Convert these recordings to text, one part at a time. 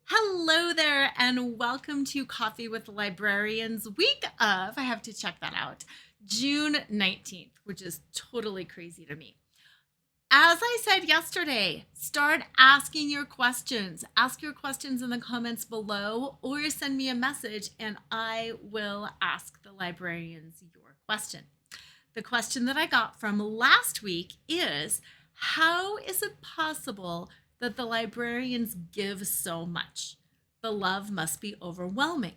Hello there, and welcome to Coffee with Librarians, week of, I have to check that out, June 19th, which is totally crazy to me. As I said yesterday, start asking your questions. Ask your questions in the comments below or send me a message and I will ask the librarians your question. The question that I got from last week is, how is it possible that the librarians give so much? The love must be overwhelming.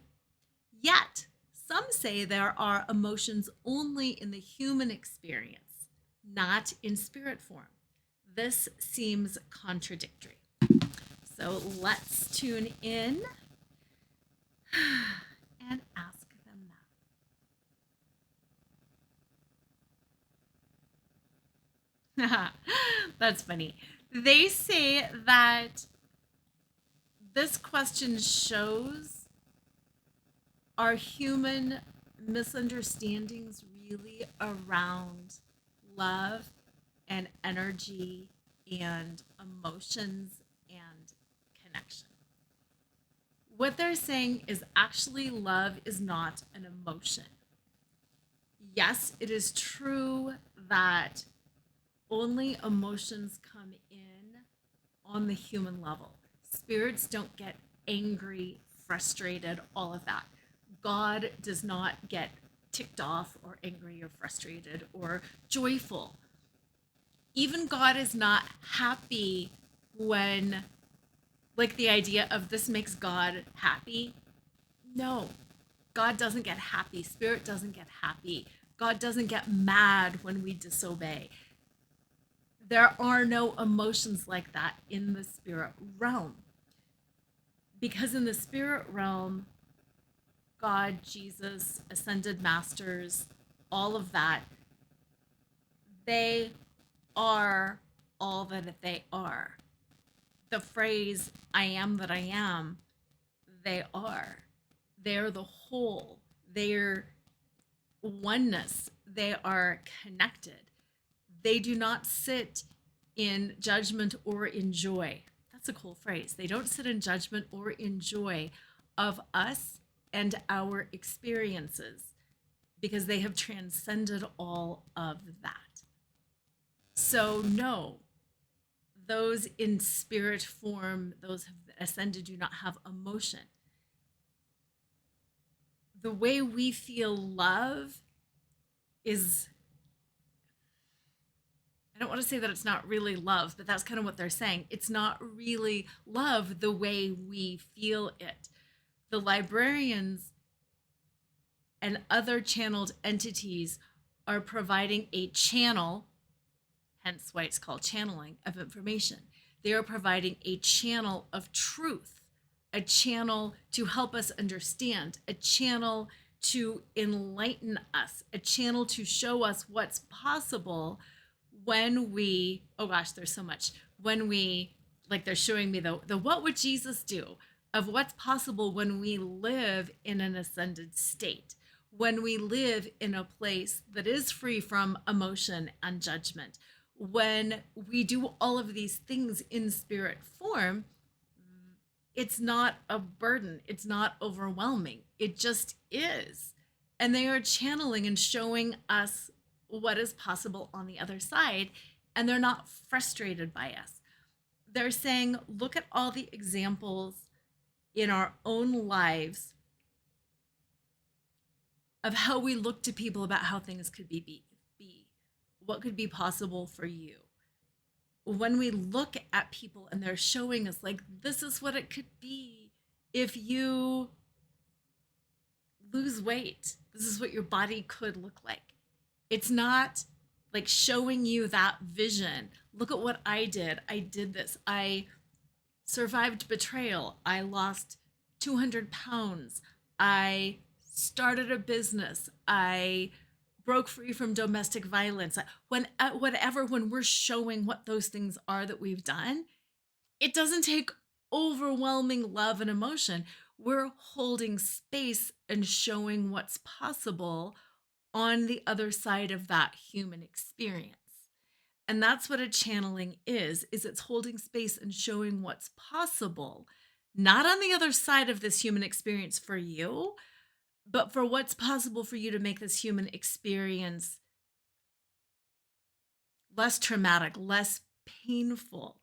Yet, some say there are emotions only in the human experience, not in spirit form. This seems contradictory. So let's tune in and ask them that. That's funny. They say that this question shows, are human misunderstandings really around love and energy and emotions and connection? What they're saying is actually love is not an emotion. Yes, it is true that only emotions come in on the human level. Spirits don't get angry, frustrated, all of that. God does not get ticked off or angry or frustrated or joyful. Even God is not happy when, like, the idea of this makes God happy. No, God doesn't get happy. Spirit doesn't get happy. God doesn't get mad when we disobey. There are no emotions like that in the spirit realm. Because in the spirit realm, God, Jesus, ascended masters, all of that, they are all that they are. The phrase, I am that I am, they are. They're the whole. They're oneness. They are connected. They do not sit in judgment or in joy. That's a cool phrase. They don't sit in judgment or in joy of us and our experiences because they have transcended all of that. So, no, those in spirit form, those have ascended, do not have emotion. The way we feel love is, I don't want to say that it's not really love, but that's kind of what they're saying. It's not really love the way we feel it. The librarians and other channeled entities are providing a channel, hence why it's called channeling, of information. They are providing a channel of truth, a channel to help us understand, a channel to enlighten us, a channel to show us what's possible when we, oh gosh, there's so much. When we, like they're showing me the what would Jesus do, of what's possible when we live in an ascended state, when we live in a place that is free from emotion and judgment, when we do all of these things in spirit form. It's not a burden, it's not overwhelming, it just is. And they are channeling and showing us what is possible on the other side, and they're not frustrated by us. They're saying, look at all the examples in our own lives of how we look to people about how things could be what could be possible for you. When we look at people and they're showing us, like, this is what it could be if you lose weight, this is what your body could look like. It's not like showing you that vision. Look at what I did. I did this. I survived betrayal. I lost 200 pounds. I started a business. I broke free from domestic violence. When we're showing what those things are that we've done, it doesn't take overwhelming love and emotion. We're holding space and showing what's possible on the other side of that human experience. And that's what a channeling is it's holding space and showing what's possible. not on the other side of this human experience for you, but for what's possible for you to make this human experience less traumatic, less painful.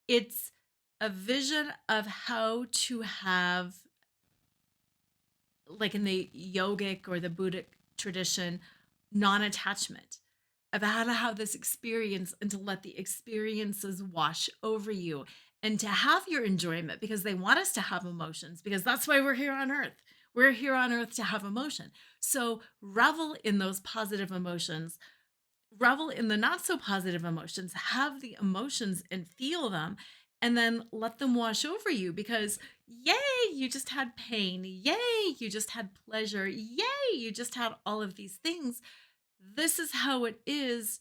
It's a vision of how to have, like in the yogic or the Buddhic tradition, non attachment, of how to have this experience and to let the experiences wash over you and to have your enjoyment because they want us to have emotions because that's why we're here on earth. We're here on earth to have emotion. So revel in those positive emotions, revel in the not so positive emotions, have the emotions and feel them, and then let them wash over you because, yay, you just had pain. Yay, you just had pleasure. Yay, you just had all of these things. This is how it is.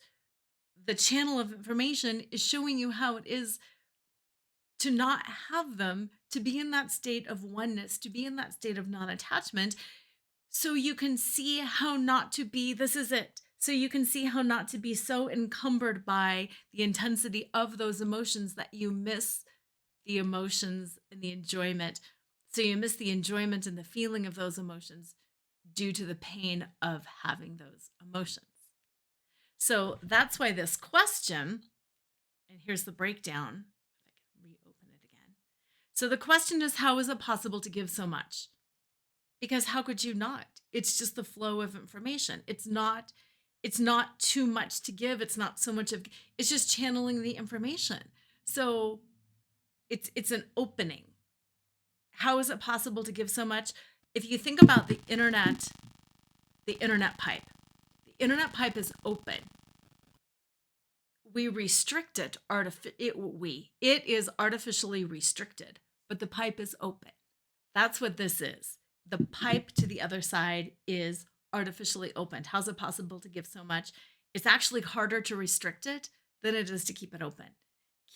The channel of information is showing you how it is to not have them, to be in that state of oneness, to be in that state of non attachment, so you can see how not to be. This is it. So you can see how not to be so encumbered by the intensity of those emotions that you miss the emotions and the enjoyment. So you miss the enjoyment and the feeling of those emotions due to the pain of having those emotions. So that's why this question, and here's the breakdown. If I can reopen it again. So the question is, how is it possible to give so much? Because how could you not? It's just the flow of information. It's not too much to give. It's not so much of, it's just channeling the information. So it's an opening. How is it possible to give so much? If you think about the internet pipe. The internet pipe is open. We restrict it it is artificially restricted, but the pipe is open. That's what this is. The pipe to the other side is artificially opened. How's it possible to give so much? It's actually harder to restrict it than it is to keep it open.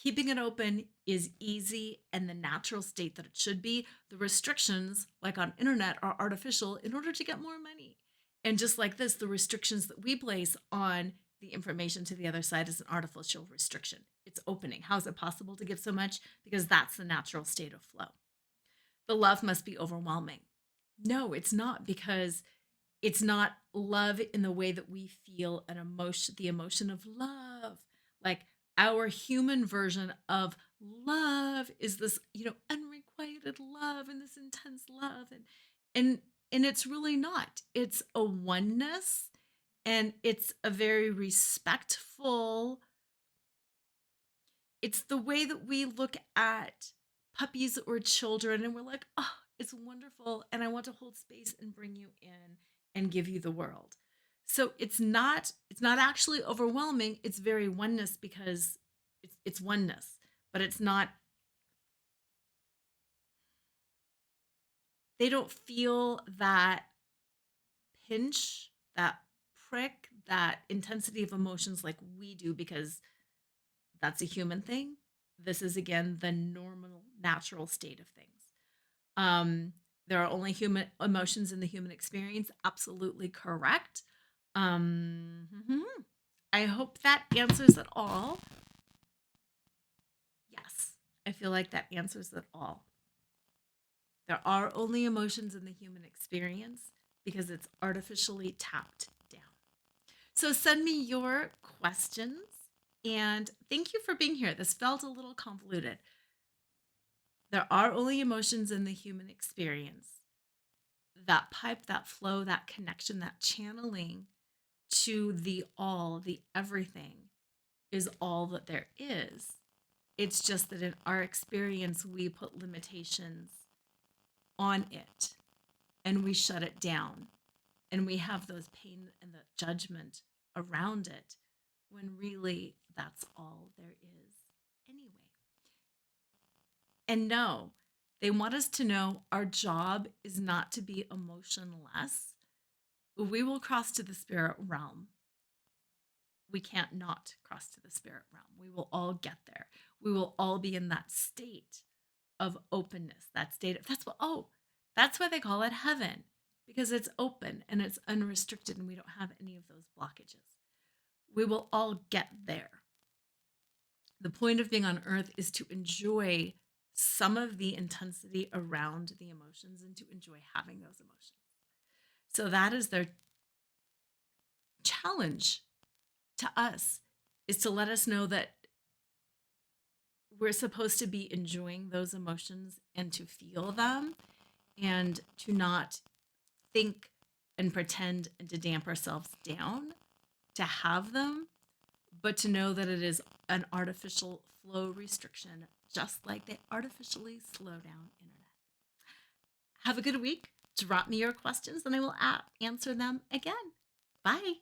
Keeping it open is easy and the natural state that it should be. The restrictions, like on internet, are artificial in order to get more money. And just like this, the restrictions that we place on the information to the other side is an artificial restriction. It's opening. How is it possible to give so much? Because that's the natural state of flow. The love must be overwhelming. No, it's not, because it's not love in the way that we feel an emotion, the emotion of love. Like our human version of love is this, unrequited love and this intense love. And it's really not. It's a oneness, and it's a very respectful. It's the way that we look at puppies or children and we're like, oh, it's wonderful. And I want to hold space and bring you in and give you the world. So it's not actually overwhelming. It's very oneness because it's oneness, but it's not, they don't feel that pinch, that prick, that intensity of emotions like we do because that's a human thing. This is again the normal, natural state of things. Um, there are only human emotions in the human experience. Absolutely correct. Mhm. I hope that answers it all. Yes, I feel like that answers it all. There are only emotions in the human experience because it's artificially tapped down. So send me your questions, and thank you for being here. This felt a little convoluted. There are only emotions in the human experience. That pipe, that flow, that connection, that channeling to the all, the everything is all that there is. It's just that in our experience, we put limitations on it and we shut it down, and we have those pain and the judgment around it when really that's all there is anyway. And no, they want us to know our job is not to be emotionless. We will cross to the spirit realm. We can't not cross to the spirit realm. We will all get there. We will all be in that state of openness, that state of, that's why they call it heaven, because it's open and it's unrestricted and we don't have any of those blockages. We will all get there. The point of being on earth is to enjoy some of the intensity around the emotions and to enjoy having those emotions. So that is their challenge to us, is to let us know that we're supposed to be enjoying those emotions and to feel them and to not think and pretend and to damp ourselves down to have them, but to know that it is an artificial flow restriction, just like they artificially slow down internet. Have a good week. Drop me your questions and I will answer them again. Bye.